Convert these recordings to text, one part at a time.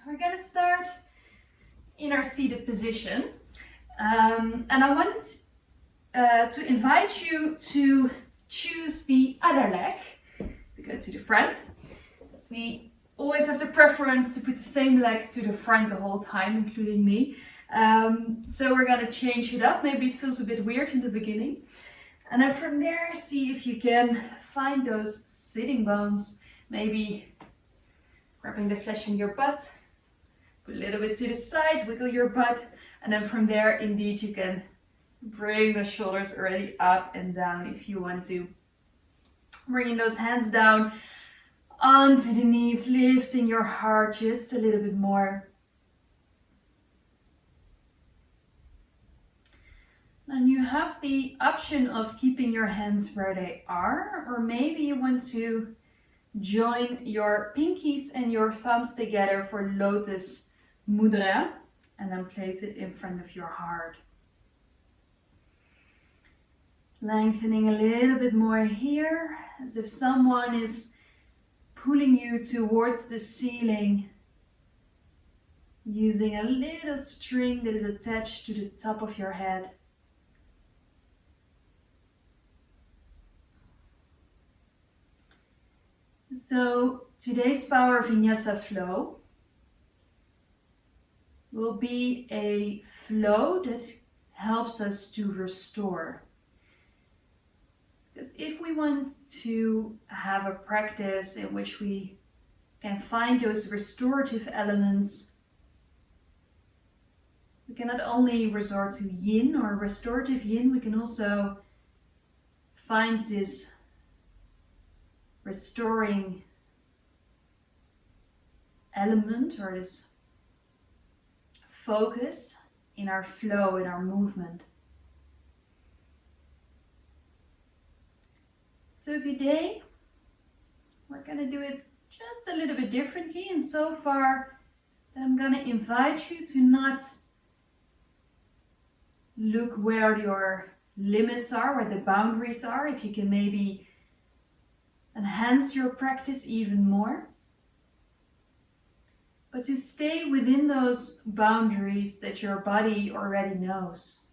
we're going to start in our seated position. And I want to invite you to choose the other leg to go to the front. As we always have the preference to put the same leg to the front the whole time, including me. So we're going to change it up. Maybe it feels a bit weird in the beginning. And then from there, see if you can find those sitting bones. Maybe grabbing the flesh in your butt. Put a little bit to the side, wiggle your butt. And then from there, indeed, you can bring the shoulders already up and down if you want to. Bringing those hands down onto the knees, lifting your heart just a little bit more. And you have the option of keeping your hands where they are, or maybe you want to join your pinkies and your thumbs together for Lotus Mudra, and then place it in front of your heart. Lengthening a little bit more here, as if someone is pulling you towards the ceiling, using a little string that is attached to the top of your head. So today's Power Vinyasa flow will be a flow that helps us to restore. Because if we want to have a practice in which we can find those restorative elements, we can not only resort to yin or restorative yin, we can also find this restoring element or this focus in our flow, in our movement. So today we're going to do it just a little bit differently, and so far I'm going to invite you to not look where your limits are, where the boundaries are, if you can maybe enhance your practice even more. But to stay within those boundaries that your body already knows.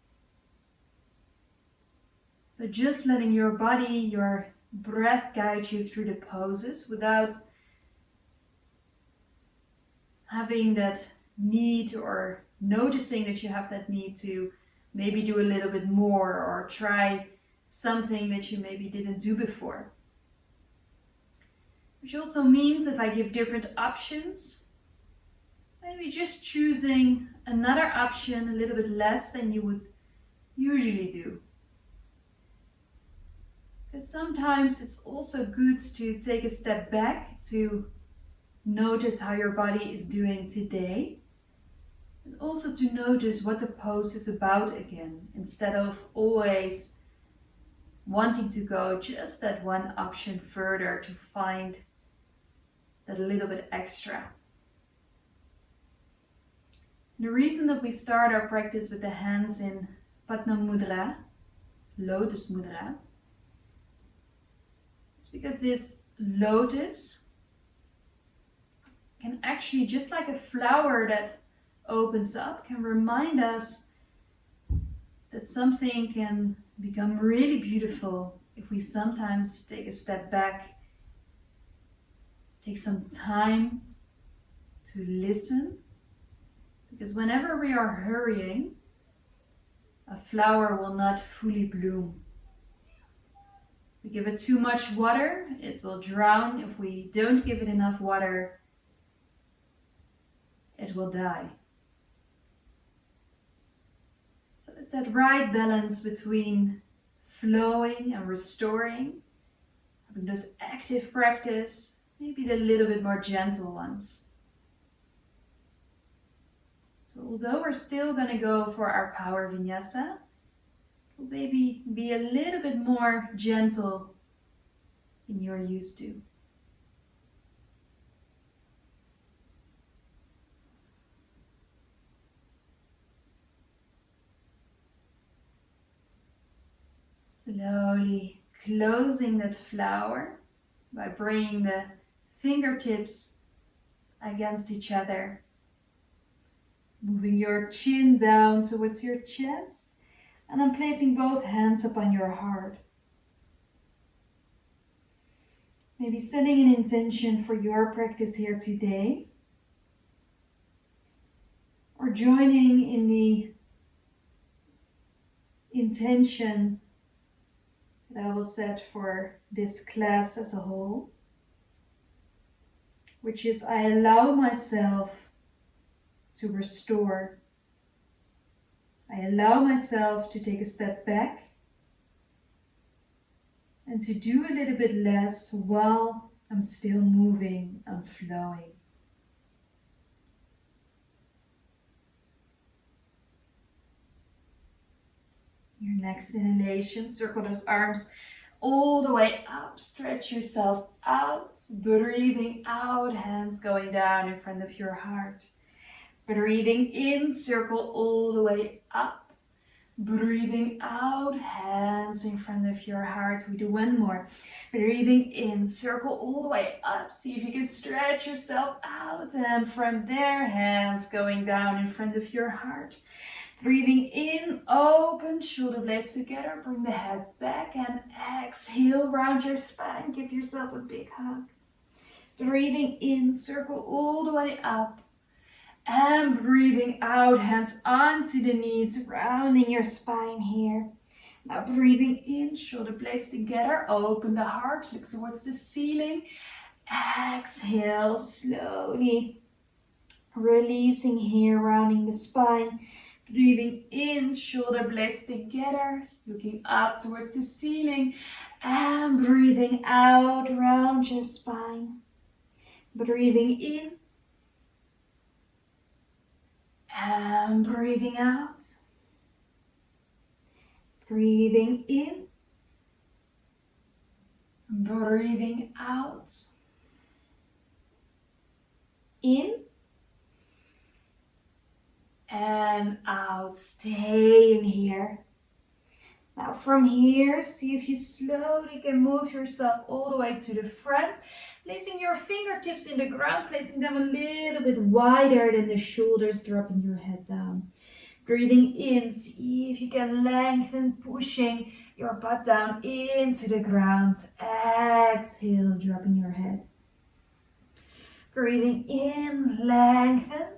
So just letting your body, your breath guide you through the poses without having that need or noticing that you have that need to maybe do a little bit more or try something that you maybe didn't do before. Which also means if I give different options, maybe just choosing another option a little bit less than you would usually do. Because sometimes it's also good to take a step back to notice how your body is doing today. And also to notice what the pose is about again, instead of always wanting to go just that one option further to find that a little bit extra. The reason that we start our practice with the hands in Padma Mudra, Lotus Mudra, is because this lotus can actually, just like a flower that opens up, can remind us that something can become really beautiful if we sometimes take a step back. Take some time to listen, because whenever we are hurrying, a flower will not fully bloom. If we give it too much water, it will drown. If we don't give it enough water, it will die. So it's that right balance between flowing and restoring, having those active practice, maybe the little bit more gentle ones. So although we're still going to go for our Power Vinyasa, we'll maybe be a little bit more gentle than you're used to. Slowly closing that flower by bringing the fingertips against each other Moving your chin down towards your chest. And I'm placing both hands upon your heart. Maybe setting an intention for your practice here today. Or joining in the intention that I will set for this class as a whole, which is I allow myself to restore. I allow myself to take a step back and to do a little bit less while I'm still moving and flowing. Your next inhalation, circle those arms all the way up. Stretch yourself out. Breathing out, hands going down in front of your heart. Breathing in, circle all the way up. Breathing out, hands in front of your heart. We do one more. Breathing in, circle all the way up. See if you can stretch yourself out. And from there, hands going down in front of your heart. Breathing in, open shoulder blades together. Bring the head back and exhale, round your spine. Give yourself a big hug. Breathing in, circle all the way up. And breathing out, hands onto the knees, rounding your spine here. Now breathing in, shoulder blades together. Open the heart, look towards the ceiling. Exhale, slowly releasing here, rounding the spine. Breathing in, shoulder blades together, looking up towards the ceiling. And breathing out, round your spine. Breathing in. And breathing out. Breathing in. Breathing out. In. And out. Stay in here. Now from here, see if you slowly can move yourself all the way to the front. Placing your fingertips in the ground, placing them a little bit wider than the shoulders, dropping your head down. Breathing in, see if you can lengthen, pushing your butt down into the ground. Exhale, dropping your head. Breathing in, lengthen.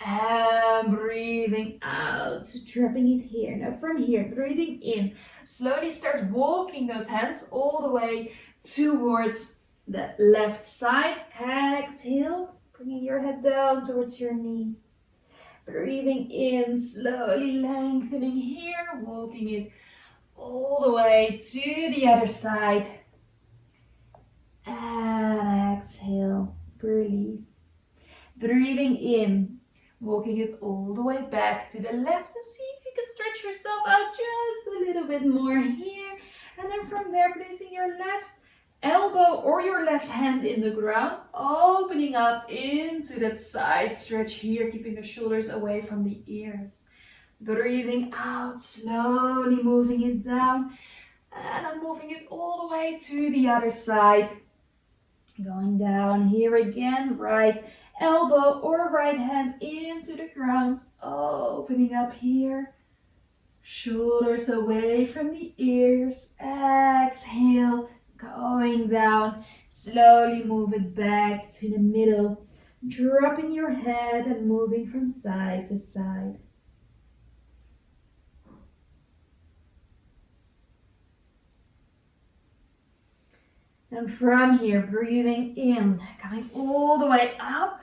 And breathing out, dropping it here. Now from here, breathing in, slowly start walking those hands all the way towards the left side. Exhale, bringing your head down towards your knee. Breathing in, slowly lengthening here, walking it all the way to the other side. And exhale, release. Breathing in, walking it all the way back to the left, and see if you can stretch yourself out just a little bit more here. And then from there, placing your left elbow or your left hand in the ground, opening up into that side stretch here, keeping the shoulders away from the ears. Breathing out, slowly moving it down. And I'm moving it all the way to the other side. Going down here again, right elbow or right hand into the ground, opening up here, shoulders away from the ears. Exhale, going down, slowly move it back to the middle, dropping your head and moving from side to side. And from here, breathing in, coming all the way up,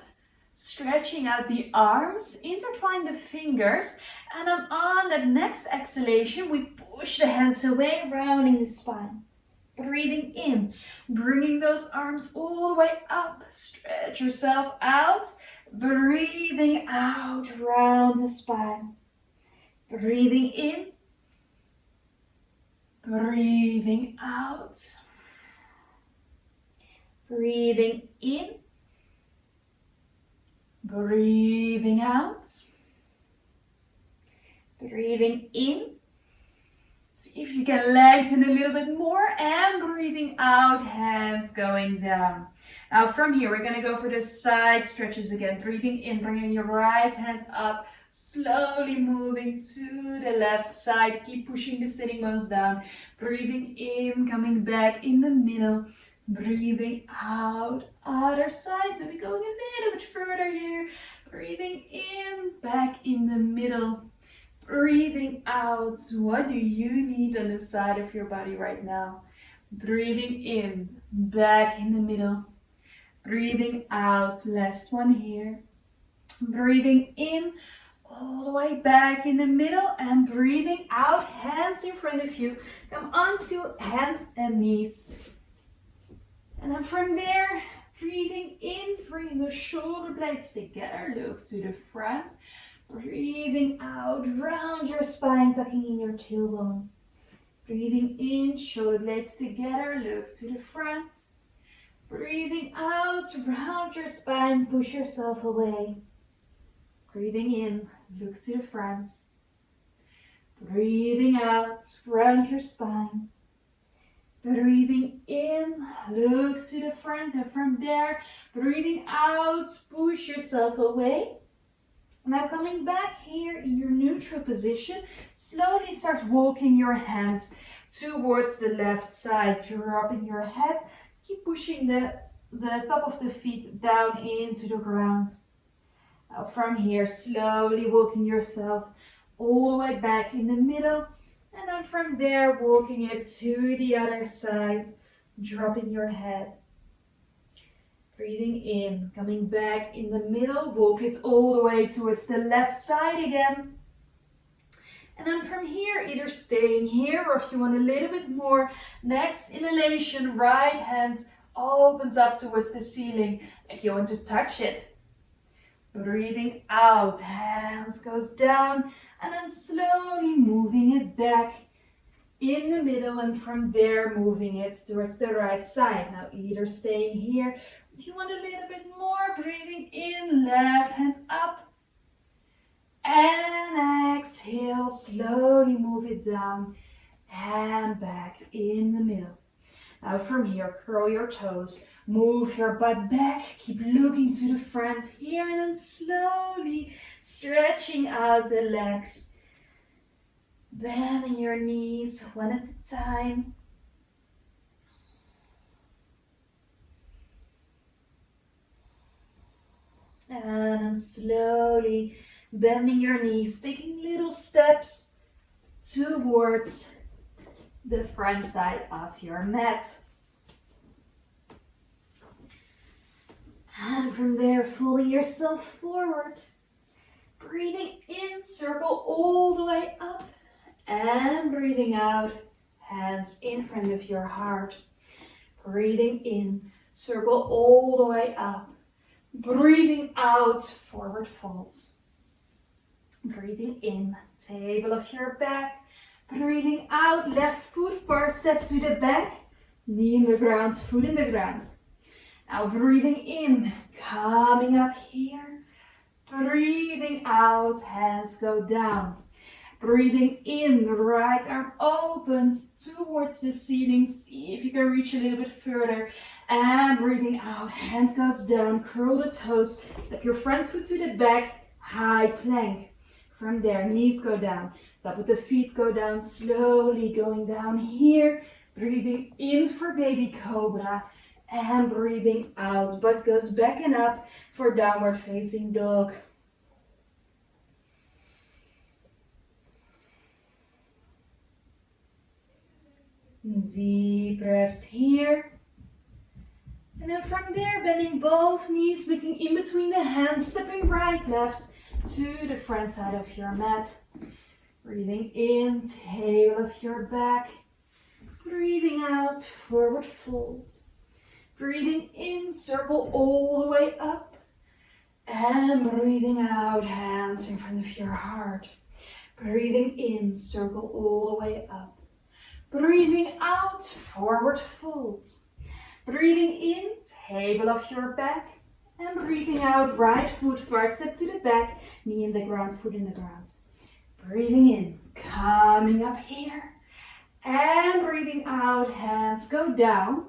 stretching out the arms, intertwine the fingers, and then on that next exhalation, we push the hands away, rounding the spine. Breathing in, bringing those arms all the way up, stretch yourself out. Breathing out, round the spine. Breathing in, breathing out. Breathing in, breathing out, breathing in, See if you can lengthen a little bit more, and breathing out, hands going down. Now from here, we're going to go for the side stretches again. Breathing in, bringing your right hand up, slowly moving to the left side. Keep pushing the sitting bones down. Breathing in, coming back in the middle. Breathing out, other side. Maybe going a little bit further here. Breathing in, back in the middle. Breathing out, what do you need on the side of your body right now? Breathing in, back in the middle. Breathing out, last one here. Breathing in, all the way back in the middle, and breathing out, hands in front of you. Come onto hands and knees. And then from there, breathing in, bring the shoulder blades together, look to the front. Breathing out, round your spine, tucking in your tailbone. Breathing in, shoulder blades together, look to the front. Breathing out, round your spine, push yourself away. Breathing in, look to the front. Breathing out, round your spine. Breathing in, look to the front, and from there, breathing out, push yourself away. Now coming back here in your neutral position, slowly start walking your hands towards the left side, dropping your head. Keep pushing the top of the feet down into the ground. Now from here, slowly walking yourself all the way back in the middle. And then from there, walking it to the other side, dropping your head. Breathing in, coming back in the middle, walk it all the way towards the left side again. And then from here, either staying here, or if you want a little bit more, next inhalation, right hand opens up towards the ceiling, like you want to touch it. Breathing out, hands goes down, and then slowly moving it back in the middle, and from there, moving it towards the right side. Now either staying here, if you want a little bit more, breathing in, left hand up. And exhale, slowly move it down and back in the middle. Now from here, curl your toes, move your butt back, keep looking to the front here, and then slowly stretching out the legs. Bending your knees one at a time. And then slowly bending your knees, taking little steps towards the front side of your mat. And from there, folding yourself forward. Breathing in, circle all the way up. And breathing out, hands in front of your heart. Breathing in, circle all the way up. Breathing out, forward fold. Breathing in, table of your back. Breathing out, left foot first step to the back. Knee in the ground, foot in the ground. Now breathing in, coming up here. Breathing out, hands go down. Breathing in, right arm opens towards the ceiling. See if you can reach a little bit further. And breathing out, hands goes down, curl the toes, step your front foot to the back, high plank. From there, knees go down, top of the feet go down, slowly going down here. Breathing in for baby cobra. And breathing out, butt goes back and up for downward facing dog. Deep breaths here. And then from there, bending both knees, looking in between the hands, stepping right, left to the front side of your mat. Breathing in, tail of your back. Breathing out, forward fold. Breathing in, circle all the way up. And breathing out, hands in front of your heart. Breathing in, circle all the way up. Breathing out, forward fold. Breathing in, table of your back. And breathing out, right foot first step to the back, knee in the ground, foot in the ground. Breathing in, coming up here. Breathing out, hands go down.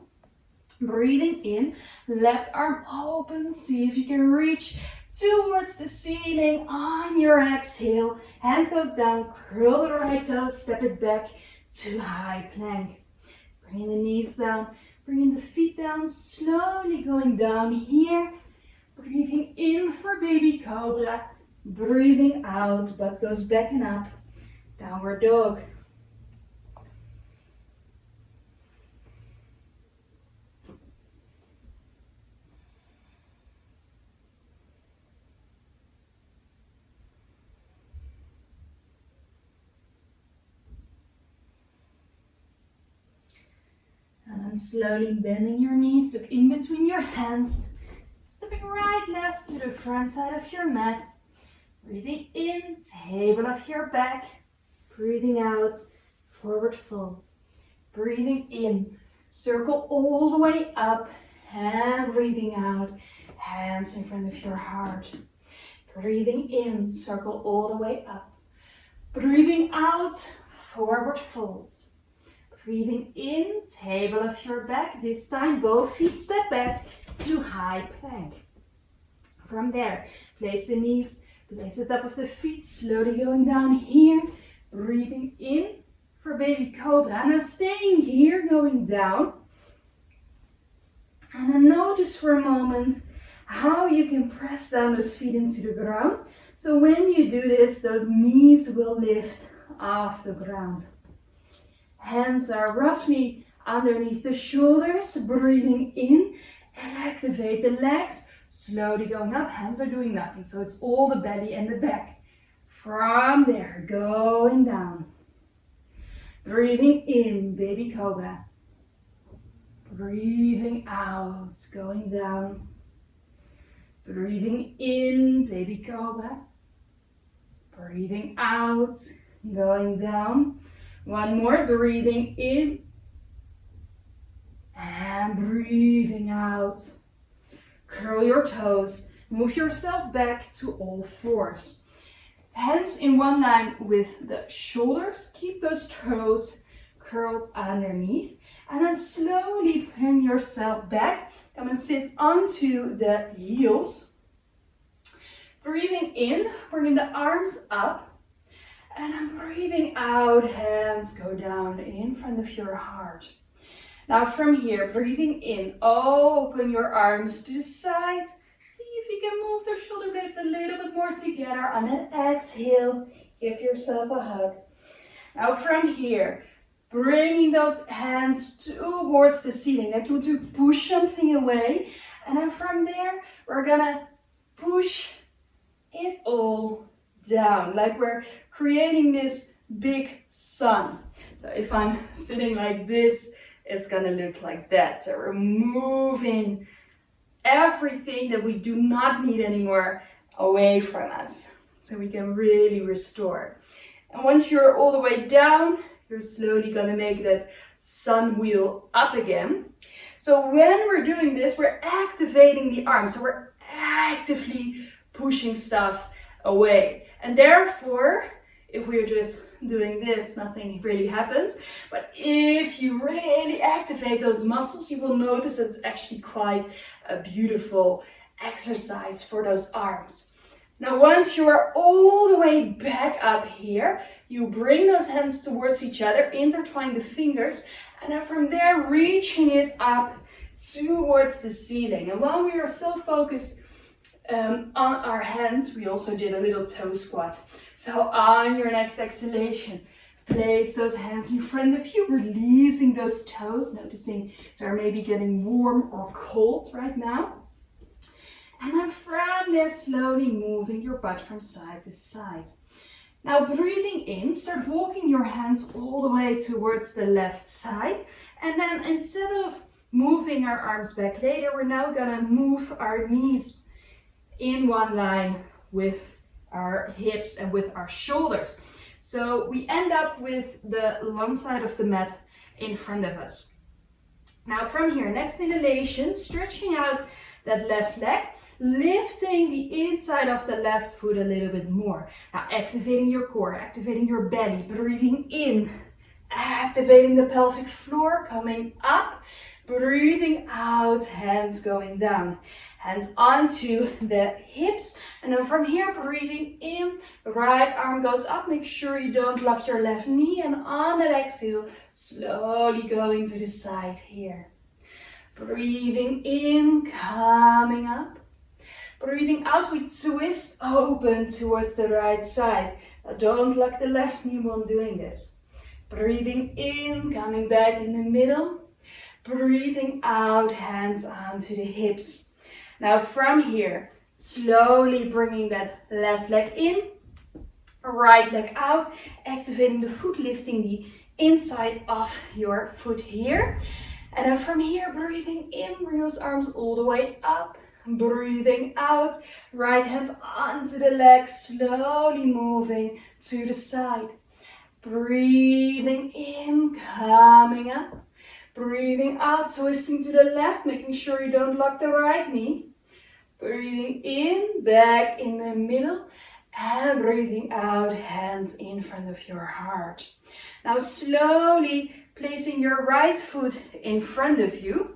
Breathing in, left arm open. See if you can reach towards the ceiling on your exhale. Hand goes down, curl the right toes, step it back to high plank. Bringing the knees down, bringing the feet down, slowly going down here. Breathing in for baby cobra. Breathing out, butt goes back and up. Downward dog. And then slowly bending your knees, look in between your hands. Stepping right, left to the front side of your mat. Breathing in, table of your back. Breathing out, forward fold. Breathing in, circle all the way up. And breathing out, hands in front of your heart. Breathing in, circle all the way up. Breathing out, forward fold. Breathing in, table of your back. This time both feet step back to high plank. From there, place the knees, place the top of the feet, slowly going down here. Breathing in for baby cobra. Now staying here, going down. And then notice for a moment how you can press down those feet into the ground. So when you do this, those knees will lift off the ground. Hands are roughly underneath the shoulders. Breathing in and activate the legs. Slowly going up. Hands are doing nothing. So it's all the belly and the back. From there, going down. Breathing in, baby cobra. Breathing out, going down. Breathing in, baby cobra. Breathing out, going down. One more, breathing in. And breathing out. Curl your toes. Move yourself back to all fours. Hands in one line with the shoulders. Keep those toes curled underneath. And then slowly bring yourself back. Come and sit onto the heels. Breathing in, bringing the arms up. And I'm breathing out, hands go down in front of your heart. Now from here, breathing in, open your arms to the side. See if you can move the shoulder blades a little bit more together. On an exhale, give yourself a hug. Now from here, bringing those hands towards the ceiling, like you want to push something away. And then from there, we're gonna push it all down, like we're creating this big sun. So if I'm sitting like this, it's gonna look like that. So we're moving everything that we do not need anymore away from us, so we can really restore. And once you're all the way down, you're slowly gonna make that sun wheel up again. So when we're doing this, we're activating the arms. So we're actively pushing stuff away. And therefore, if we're just doing this, nothing really happens. But if you really activate those muscles, you will notice that it's actually quite a beautiful exercise for those arms. Now, once you are all the way back up here, you bring those hands towards each other, intertwine the fingers, and then from there, reaching it up towards the ceiling. And while we are so focused on our hands, we also did a little toe squat. So on your next exhalation, place those hands in front of you, releasing those toes, noticing they're maybe getting warm or cold right now. And then from there, slowly moving your butt from side to side. Now breathing in, start walking your hands all the way towards the left side. And then instead of moving our arms back later, we're now gonna move our knees in one line with our hips and with our shoulders. So we end up with the long side of the mat in front of us. Now from here, next inhalation, stretching out that left leg, lifting the inside of the left foot a little bit more. Now activating your core, activating your belly, breathing in activating the pelvic floor, coming up, breathing out, hands going down. Hands onto the hips, and then from here, breathing in, right arm goes up. Make sure you don't lock your left knee, and on that exhale, slowly going to the side here. Breathing in, coming up. Breathing out, we twist open towards the right side. Now don't lock the left knee while doing this. Breathing in, coming back in the middle. Breathing out, hands onto the hips. Now from here, slowly bringing that left leg in, right leg out, activating the foot, lifting the inside of your foot here. And then from here, breathing in, bring those arms all the way up. Breathing out, right hand onto the leg, slowly moving to the side. Breathing in, coming up. Breathing out, twisting to the left, making sure you don't lock the right knee. Breathing in, back in the middle. And breathing out, hands in front of your heart. Now slowly placing your right foot in front of you.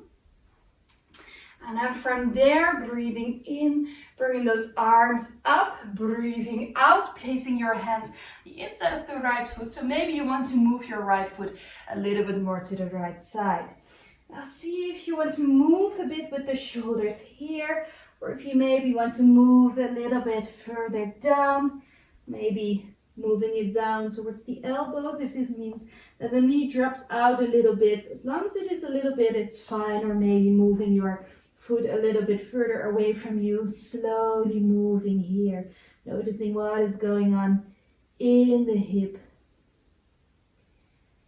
And then from there, breathing in, bringing those arms up, breathing out, placing your hands the inside of the right foot. So maybe you want to move your right foot a little bit more to the right side. Now see if you want to move a bit with the shoulders here, or if you maybe want to move a little bit further down, maybe moving it down towards the elbows, if this means that the knee drops out a little bit. As long as it is a little bit, it's fine. Or maybe moving your foot a little bit further away from you, slowly moving here, noticing what is going on in the hip.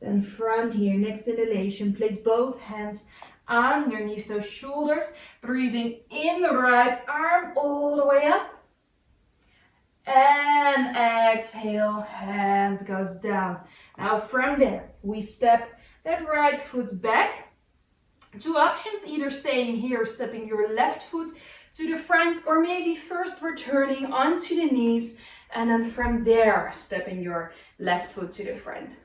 Then from here, next inhalation, place both hands underneath those shoulders, breathing in the right arm all the way up. And exhale, hands goes down. Now from there, we step that right foot back. Two options, either staying here, stepping your left foot to the front, or maybe first returning onto the knees, and then from there, stepping your left foot to the front.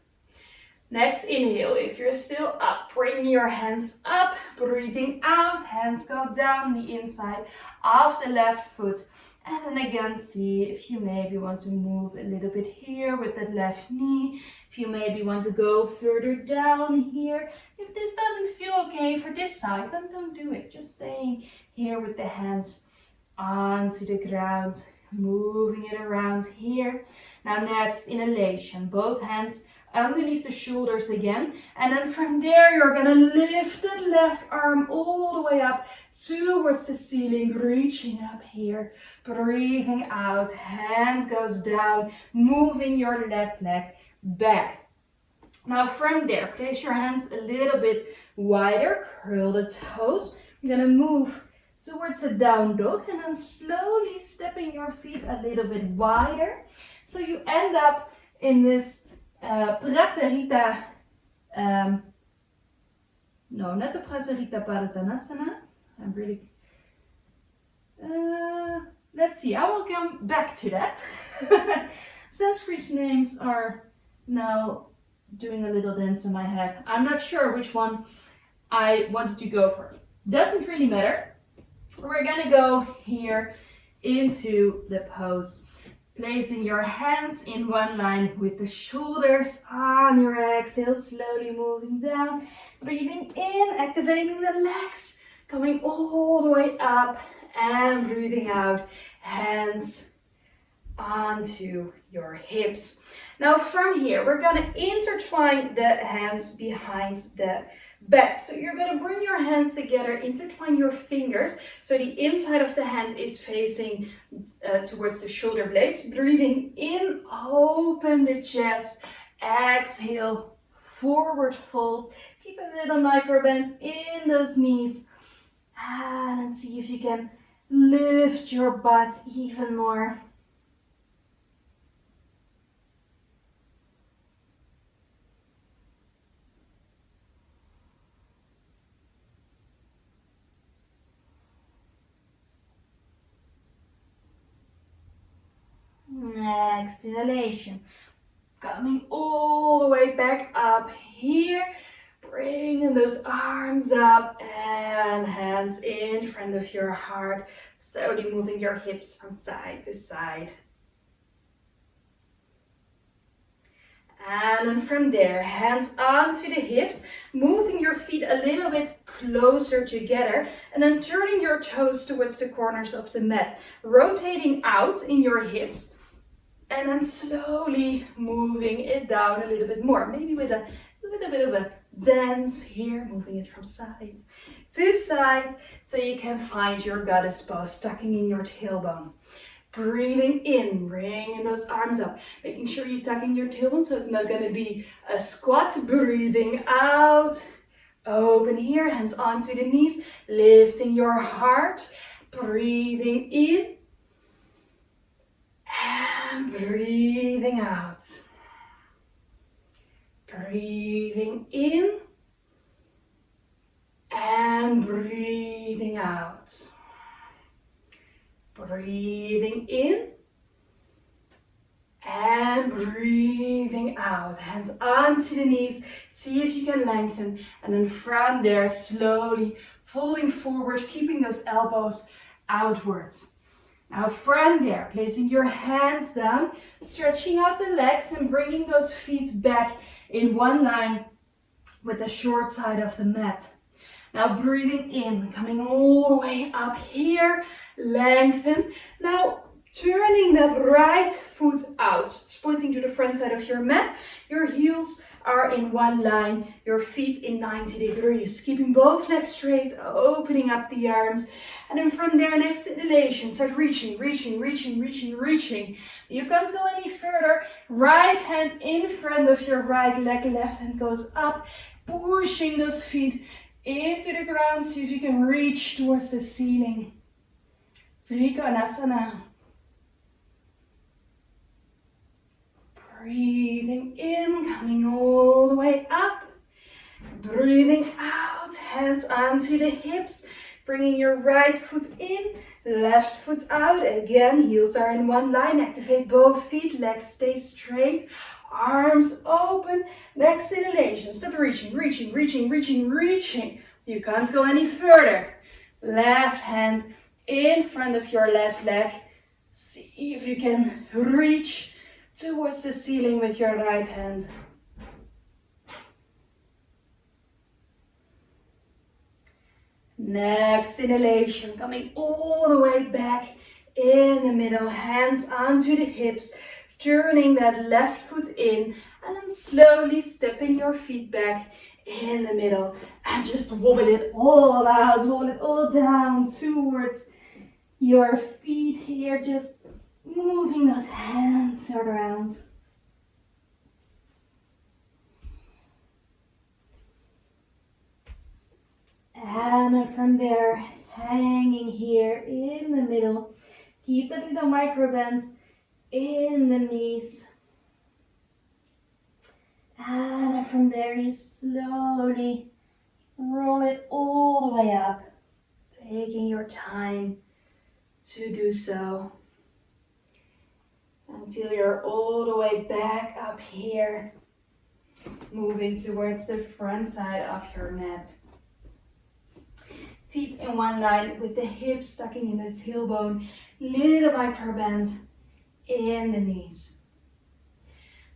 Next inhale, if you're still up, bring your hands up, breathing out, hands go down the inside of the left foot. And then again, see if you maybe want to move a little bit here with that left knee. If you maybe want to go further down here. If this doesn't feel okay for this side, then don't do it. Just staying here with the hands onto the ground, moving it around here. Now next, inhalation, both hands underneath the shoulders again, and then from there you're gonna lift that left arm all the way up towards the ceiling, reaching up here, breathing out, hand goes down, moving your left leg back. Now from there, place your hands a little bit wider, curl the toes. You're gonna move towards a down dog, and then slowly stepping your feet a little bit wider, so you end up in this Prasarita, no, not the Prasarita Padottanasana. I'm really, let's see, I will come back to that. Sanskrit names are now doing a little dance in my head. I'm not sure which one I wanted to go for. Doesn't really matter. We're gonna go here into the pose. Placing your hands in one line with the shoulders on your exhale, slowly moving down. Breathing in, activating the legs, coming all the way up, and breathing out, hands onto your hips. Now from here, we're gonna intertwine the hands behind the back. So you're gonna bring your hands together, intertwine your fingers, so the inside of the hand is facing towards the shoulder blades. Breathing in, open the chest, exhale, forward fold. Keep a little micro bend in those knees, and then see if you can lift your butt even more. Next inhalation, coming all the way back up those arms up and hands in front of your heart, slowly moving your hips from side to side. And then from there, hands onto the hips, moving your feet a little bit closer together and then turning your toes towards the corners of the mat, rotating out in your hips and then slowly moving it down a little bit more, maybe with a little bit of a dance here, moving it from side to side so you can find your goddess pose, tucking in your tailbone. Breathing in, bringing those arms up, making sure you tuck in your tailbone so it's not going to be a squat. Breathing out, open here, hands onto the knees, lifting your heart, breathing in and breathing out. Breathing in and breathing out. Breathing in and breathing out. Hands onto the knees. See if you can lengthen. And then from there, slowly folding forward, keeping those elbows outwards. Now from there, placing your hands down, stretching out the legs and bringing those feet back in one line with the short side of the mat. Now breathing in, coming all the way up here, lengthen. Now turning that right foot out, pointing to the front side of your mat. Your heels are in one line, your feet in 90 degrees. Keeping both legs straight, opening up the arms. And then from there, next inhalation, start reaching, reaching, reaching, reaching, reaching. You can't go any further. Right hand in front of your right leg, left hand goes up, pushing those feet into the ground. See if you can reach towards the ceiling. Trikonasana. Breathing in, coming all the way up. Breathing out, hands onto the hips. Bringing your right foot in, left foot out. Again, heels are in one line. Activate both feet, legs stay straight. Arms open. Next inhalation, start reaching, reaching, reaching, reaching, reaching. You can't go any further. Left hand in front of your left leg. See if you can reach towards the ceiling with your right hand. Next inhalation, coming all the way back in the middle, hands onto the hips, turning that left foot in, and then slowly stepping your feet back in the middle, and just wobble it all out, wobble it all down towards your feet here, just moving those hands around. And from there, hanging here in the middle, keep that little micro bend in the knees. And from there, you slowly roll it all the way up, taking your time to do so until you're all the way back up here, moving towards the front side of your mat. Feet in one line with the hips tucking in the tailbone, little micro bend in the knees.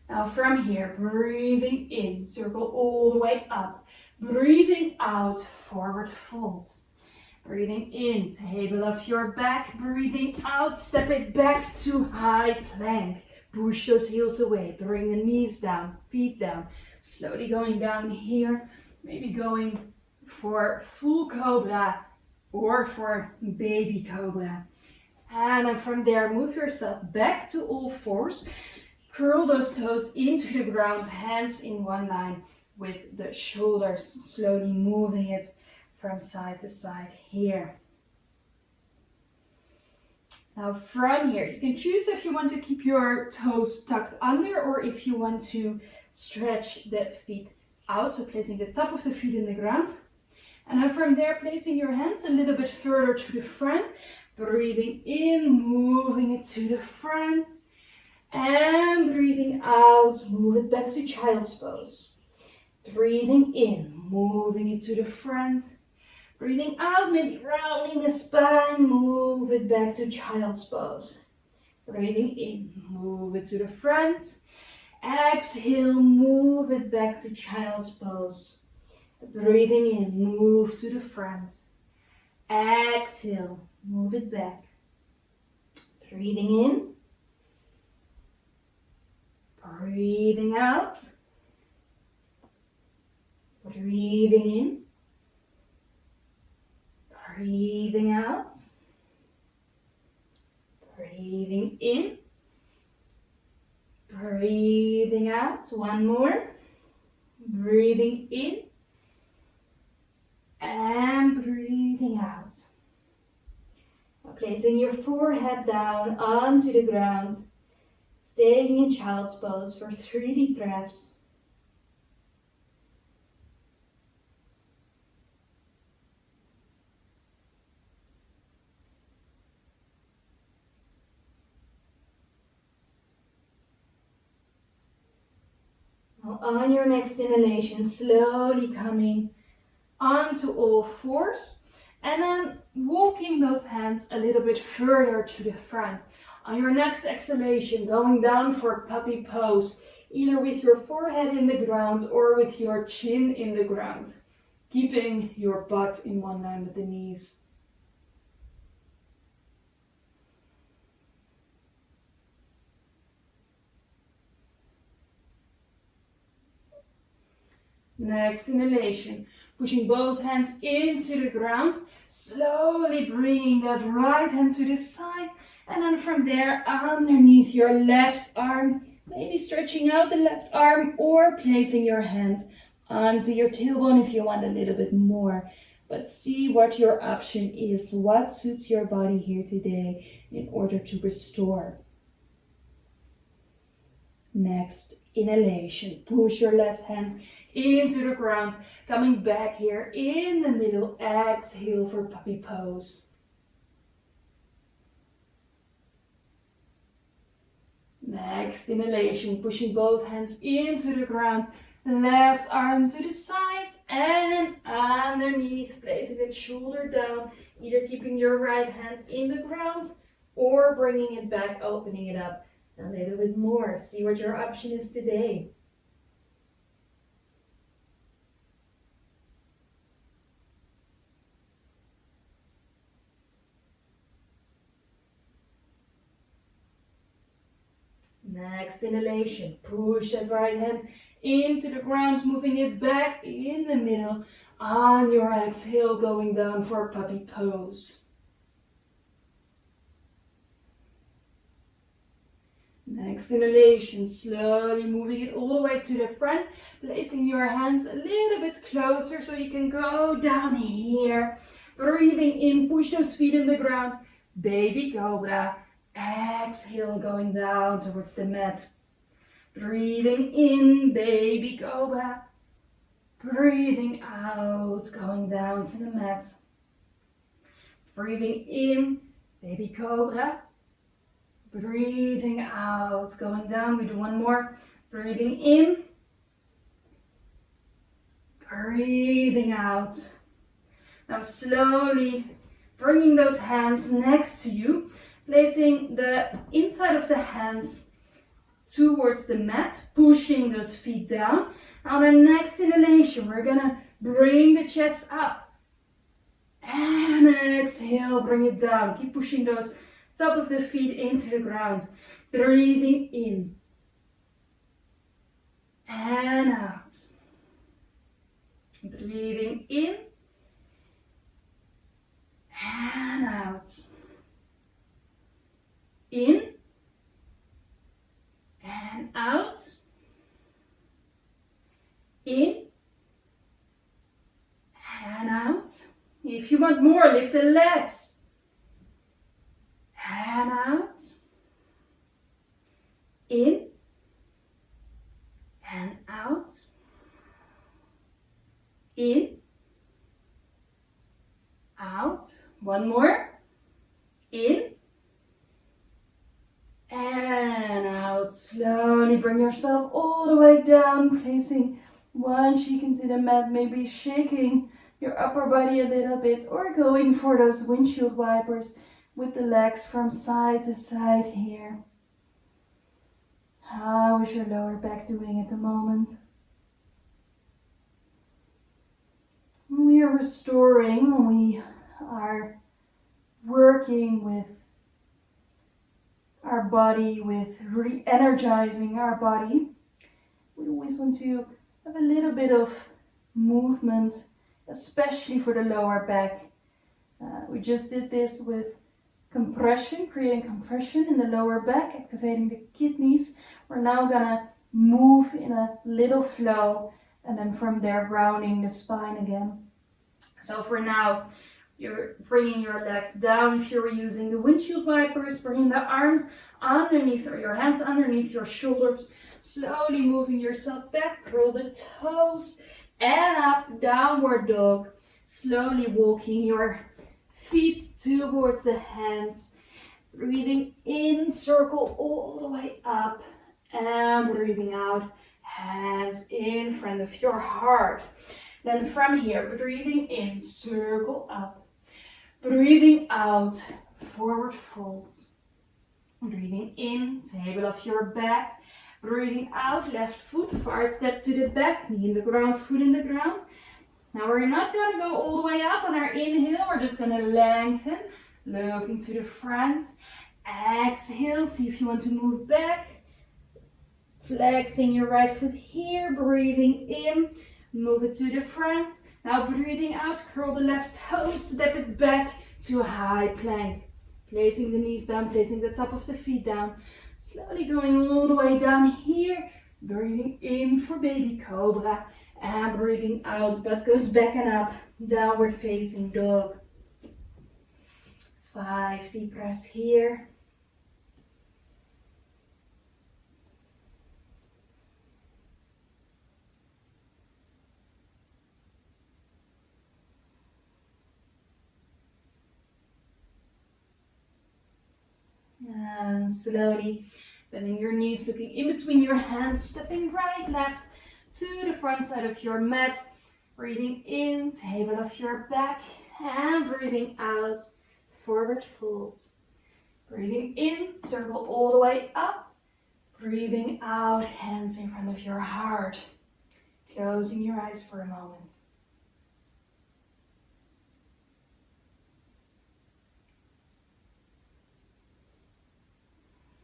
Now from here, breathing in, circle all the way up. Breathing out, forward fold. Breathing in, table of your back. Breathing out, step it back to high plank. Push those heels away, bring the knees down, feet down. Slowly going down here, maybe going for full cobra or for baby cobra. And then from there, move yourself back to all fours. Curl those toes into the ground, hands in one line with the shoulders, slowly moving it from side to side here. Now from here, you can choose if you want to keep your toes tucked under or if you want to stretch the feet out, so placing the top of the feet in the ground. And then from there, placing your hands a little bit further to the front, breathing in, moving it to the front, and breathing out, move it back to child's pose. Breathing in, moving it to the front. Breathing out, maybe rounding the spine, move it back to child's pose. Breathing in, move it to the front. Exhale, move it back to child's pose. Breathing in, move to the front. Exhale, move it back. Breathing in. Breathing out. Breathing in. Breathing out. Breathing in. Breathing out. One more. Breathing in. And breathing out. Now placing your forehead down onto the ground. Staying in child's pose for 3 deep breaths. Now on your next inhalation, slowly coming onto all fours and then walking those hands a little bit further to the front. On your next exhalation, going down for puppy pose, either with your forehead in the ground or with your chin in the ground, keeping your butt in one line with the knees. Next inhalation, pushing both hands into the ground, slowly bringing that right hand to the side, and then from there underneath your left arm, maybe stretching out the left arm or placing your hand onto your tailbone if you want a little bit more. But see what your option is, what suits your body here today in order to restore. Next inhalation, push your left hand into the ground, coming back here in the middle. Exhale for puppy pose. Next inhalation, pushing both hands into the ground, left arm to the side and underneath, placing that shoulder down, either keeping your right hand in the ground or bringing it back, opening it up a little bit more. See what your option is today. Next inhalation, push that right hand into the ground, moving it back in the middle. On your exhale, going down for puppy pose. Next inhalation, slowly moving it all the way to the front, placing your hands a little bit closer so you can go down here. Breathing in, push those feet in the ground, baby cobra. Exhale, going down towards the mat. Breathing in, baby cobra. Breathing out, going down to the mat. Breathing in, baby cobra. Breathing out, going down. We do one more. Breathing in. Breathing out. Now slowly bringing those hands next to you. Placing the inside of the hands towards the mat, pushing those feet down. On our next inhalation, we're gonna bring the chest up. And exhale, bring it down. Keep pushing those top of the feet into the ground. Breathing in. And out. Breathing in. And out. In and out, in and out. If you want more, lift the legs and out, in and out, in, out. One more, in and out. Slowly bring yourself all the way down, placing One cheek into the mat, maybe shaking your upper body a little bit or going for those windshield wipers with the legs from side to side here. How is your lower back doing at the moment? We are restoring, we are working with our body, with re-energizing our body. We always want to have a little bit of movement, especially for the lower back. We just did this with compression, creating compression in the lower back, activating the kidneys. We're now gonna move in a little flow and then from there rounding the spine again. So for now, you're bringing your legs down. If you were using the windshield wipers, bringing the arms underneath or your hands underneath your shoulders, slowly moving yourself back, curl the toes and up, downward dog. Slowly walking your feet towards the hands, breathing in, circle all the way up and breathing out, hands in front of your heart. Then from here, breathing in, circle up, breathing out, forward fold, breathing in, table of your back, breathing out, left foot, far step to the back, knee in the ground, foot in the ground. Now we're not going to go all the way up on our inhale, we're just going to lengthen, looking to the front. Exhale, see if you want to move back. Flexing your right foot here, breathing in, move it to the front. Now breathing out, curl the left toes, step it back to a high plank. Placing the knees down, placing the top of the feet down. Slowly going all the way down here, breathing in for baby cobra. And breathing out, butt goes back and up, downward facing dog. 5 deep breaths here. And slowly bending your knees, looking in between your hands, stepping right, left, to the front side of your mat, breathing in, table of your back, and breathing out, forward fold. Breathing in, circle all the way up, breathing out, hands in front of your heart, closing your eyes for a moment.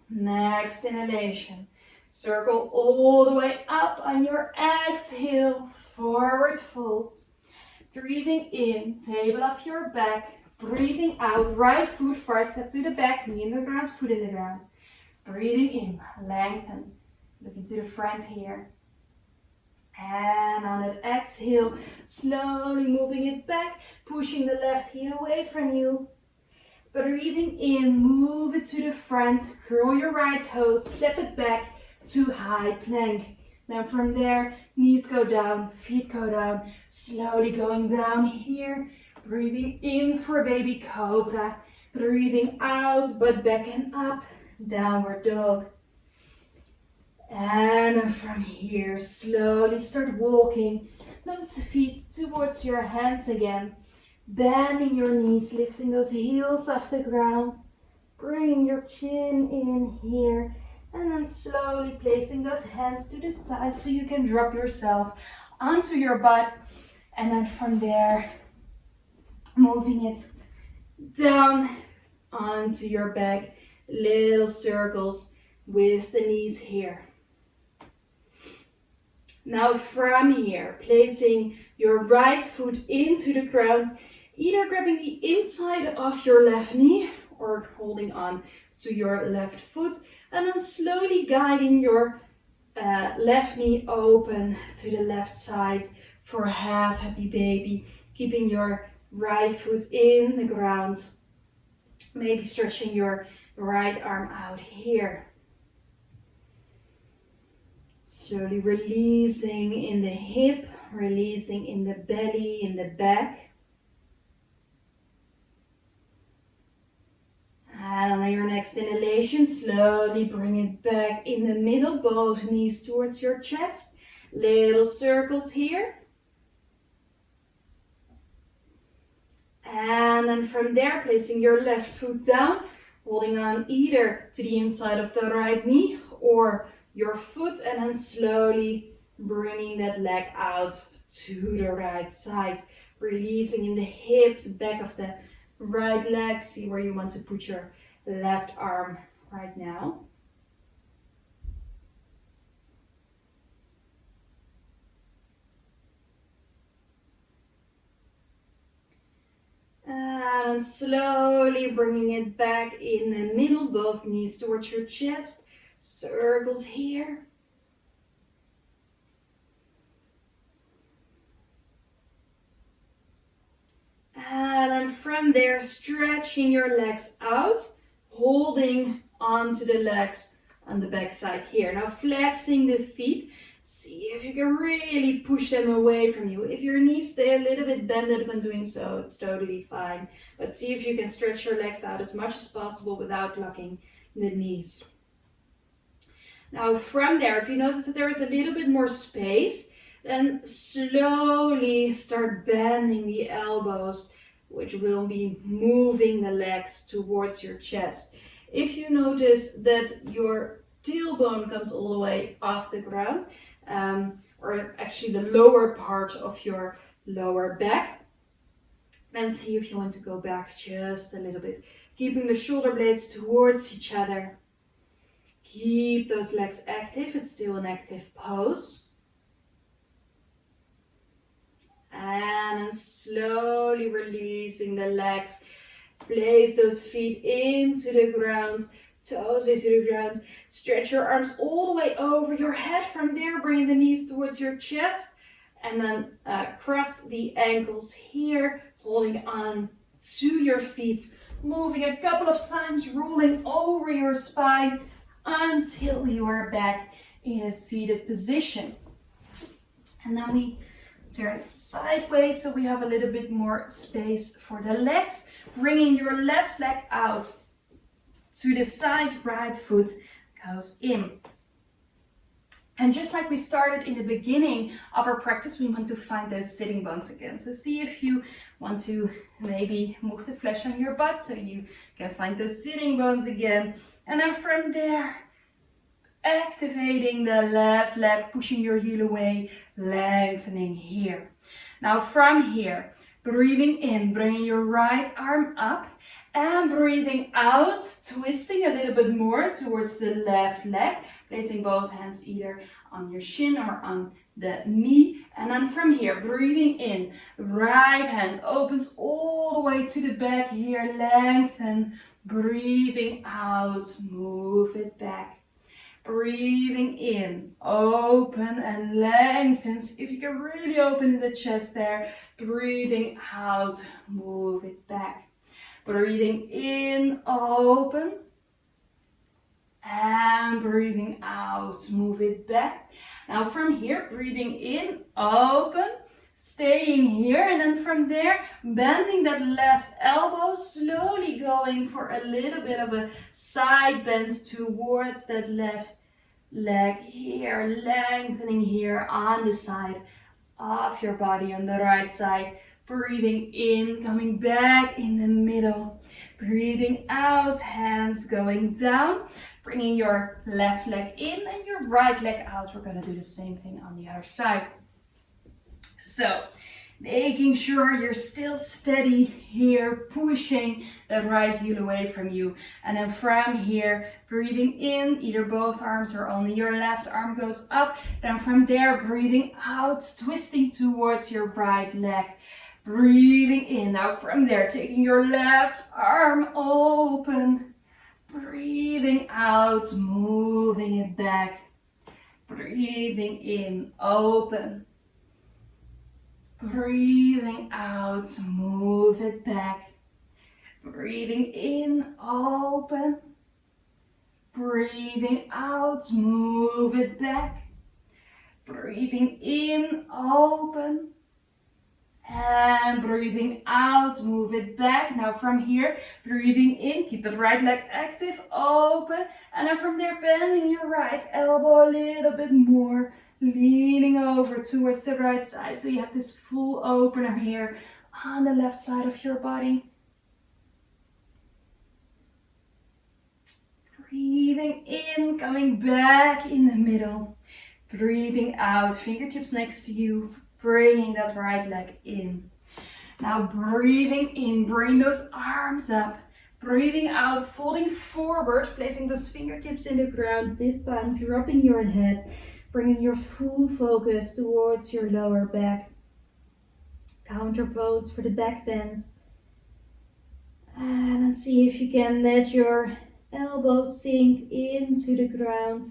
Next inhalation. Circle all the way up on your exhale, forward fold. Breathing in, table of your back. Breathing out, right foot, far step to the back, knee in the ground, foot in the ground. Breathing in, lengthen, looking to the front here. And on that exhale, slowly moving it back, pushing the left heel away from you. Breathing in, move it to the front, curl your right toes, step it back to high plank. Then from there, knees go down, feet go down, slowly going down here. Breathing in for baby cobra. Breathing out, butt back and up, downward dog. And from here, slowly start walking those feet towards your hands again. Bending your knees, lifting those heels off the ground. Bringing your chin in here. And then slowly placing those hands to the side so you can drop yourself onto your butt. And then from there, moving it down onto your back. Little circles with the knees here. Now from here, placing your right foot into the ground, either grabbing the inside of your left knee or holding on to your left foot, and then slowly guiding your left knee open to the left side for half happy baby, keeping your right foot in the ground, maybe stretching your right arm out here. Slowly releasing in the hip, releasing in the belly, in the back. And on your next inhalation, slowly bring it back in the middle, both knees towards your chest. Little circles here. And then from there, placing your left foot down, holding on either to the inside of the right knee or your foot, and then slowly bringing that leg out to the right side. Releasing in the hip, the back of the right leg. See where you want to put your left arm right now. And slowly bringing it back in the middle, both knees towards your chest. Circles here. And then from there, stretching your legs out, holding onto the legs on the back side here. Now flexing the feet. See if you can really push them away from you. If your knees stay a little bit bended when doing so, it's totally fine. But see if you can stretch your legs out as much as possible without locking the knees. Now from there, if you notice that there is a little bit more space, then slowly start bending the elbows, which will be moving the legs towards your chest. If you notice that your tailbone comes all the way off the ground, or actually the lower part of your lower back, then see if you want to go back just a little bit, keeping the shoulder blades towards each other. Keep those legs active. It's still an active pose. And then slowly releasing the legs. Place those feet into the ground, toes into the ground. Stretch your arms all the way over your head. From there, bring the knees towards your chest. And then cross the ankles here, holding on to your feet. Moving a couple of times, rolling over your spine until you are back in a seated position. And then we turn sideways so we have a little bit more space for the legs. Bringing your left leg out to the side, right foot goes in. And just like we started in the beginning of our practice, we want to find those sitting bones again. So see if you want to maybe move the flesh on your butt so you can find those sitting bones again. And then from there, activating the left leg, pushing your heel away, lengthening here. Now from here, breathing in, bringing your right arm up, and breathing out, twisting a little bit more towards the left leg, placing both hands either on your shin or on the knee. And then from here, breathing in, right hand opens all the way to the back here, lengthen. Breathing out, move it back. Breathing in, open and lengthens. If you can really open the chest there. Breathing out, move it back. Breathing in, open. And breathing out, move it back. Now from here, breathing in, open. Staying here, and then from there, bending that left elbow, slowly going for a little bit of a side bend towards that left leg here, lengthening here on the side of your body on the right side. Breathing in, coming back in the middle. Breathing out, hands going down, bringing your left leg in and your right leg out. We're going to do the same thing on the other side. So, making sure you're still steady here, pushing that right heel away from you. And then from here, breathing in, either both arms or only your left arm goes up. Then from there, breathing out, twisting towards your right leg. Breathing in. Now from there, taking your left arm open. Breathing out, moving it back. Breathing in, open. Breathing out, move it back. Breathing in, open. Breathing out, move it back. Breathing in, open. And breathing out, move it back. Now from here, breathing in, keep the right leg active, open. And then from there, bending your right elbow a little bit more. leaning over towards the right side. So you have this full opener here on the left side of your body. Breathing in, coming back in the middle. Breathing out, fingertips next to you, bringing that right leg in. Now breathing in, bring those arms up. Breathing out, folding forward, placing those fingertips in the ground. This time dropping your head, bringing your full focus towards your lower back. Counter pose for the back bends. And then see if you can let your elbows sink into the ground.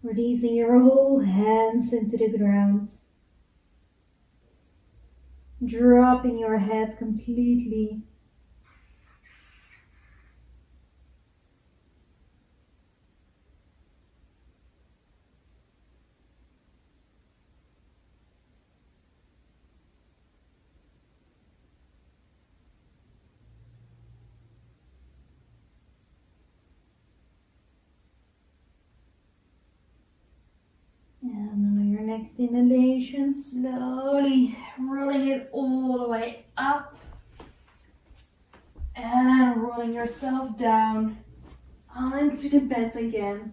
Releasing your whole hands into the ground. Dropping your head completely. And on your next inhalation, slowly rolling it all the way up. And rolling yourself down onto the bed again.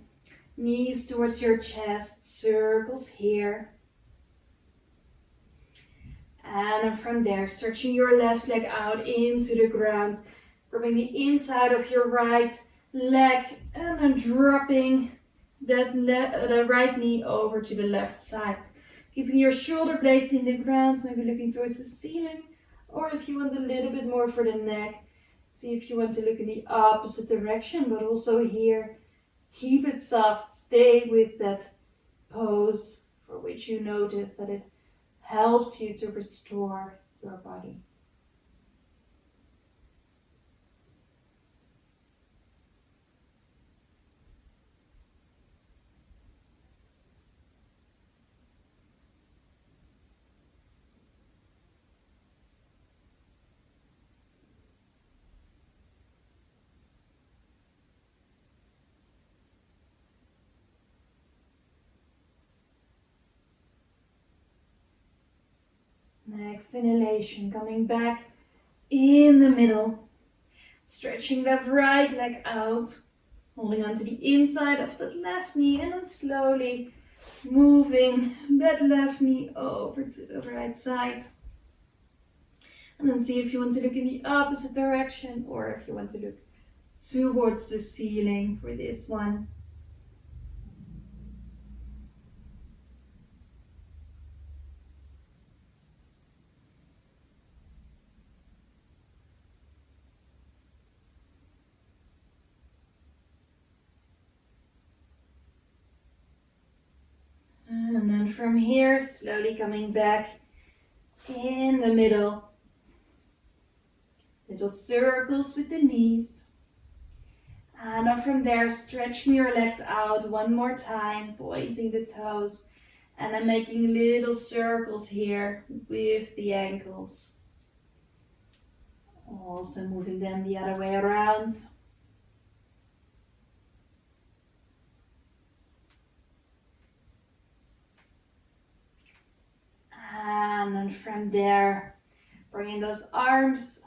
Knees towards your chest, circles here. And from there, stretching your left leg out into the ground. Rubbing the inside of your right leg and then dropping the right knee over to the left side. Keeping your shoulder blades in the ground, maybe looking towards the ceiling. Or if you want a little bit more for the neck, see if you want to look in the opposite direction, but also here, keep it soft, stay with that pose for which you notice that it helps you to restore your body. Next inhalation, coming back in the middle. Stretching that right leg out. Holding onto the inside of that left knee and then slowly moving that left knee over to the right side. And then see if you want to look in the opposite direction or if you want to look towards the ceiling for this one. And then from here, slowly coming back in the middle. Little circles with the knees. And then from there, stretching your legs out one more time, pointing the toes. And then making little circles here with the ankles. Also moving them the other way around. And then from there, bringing those arms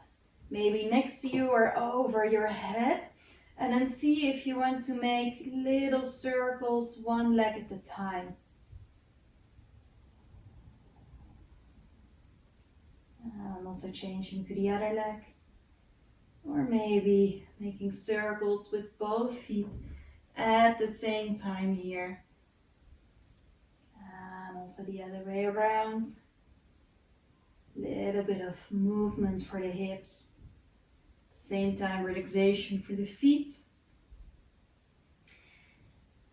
maybe next to you or over your head. And then see if you want to make little circles, one leg at a time. And also changing to the other leg. Or maybe making circles with both feet at the same time here. And also the other way around. Little bit of movement for the hips. At the same time, relaxation for the feet.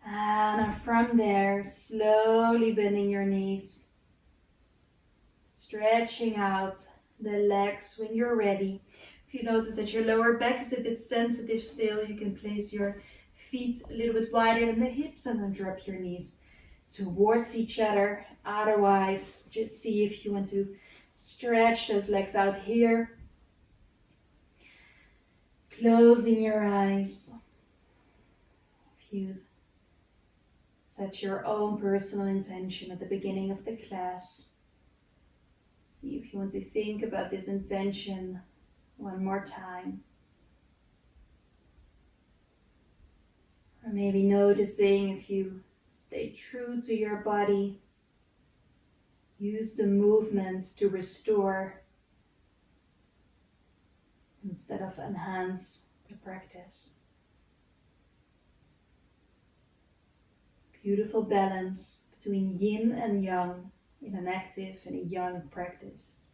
And from there, slowly bending your knees. Stretching out the legs when you're ready. If you notice that your lower back is a bit sensitive still, you can place your feet a little bit wider than the hips and then drop your knees towards each other. Otherwise, just see if you want to stretch those legs out here. Closing your eyes. If you Set your own personal intention at the beginning of the class. See if you want to think about this intention one more time. Or maybe noticing if you stay true to your body. Use the movement to restore instead of enhance the practice. Beautiful balance between yin and yang in an active and a yang practice.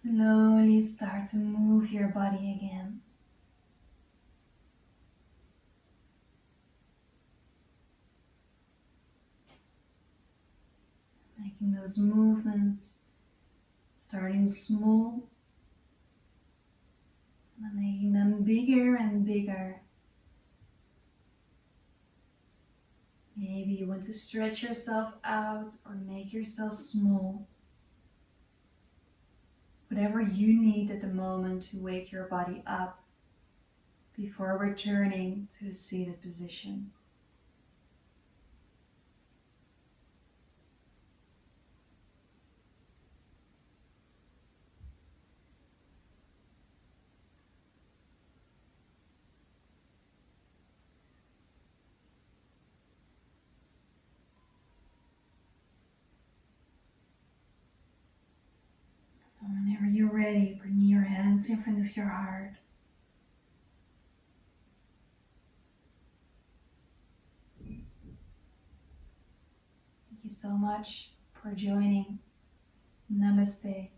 slowly start to move your body again. Making those movements, starting small, and then making them bigger and bigger. Maybe you want to stretch yourself out or make yourself small. Whatever you need at the moment to wake your body up before returning to a seated position. Whenever you're ready, bring your hands in front of your heart. Thank you so much for joining. Namaste.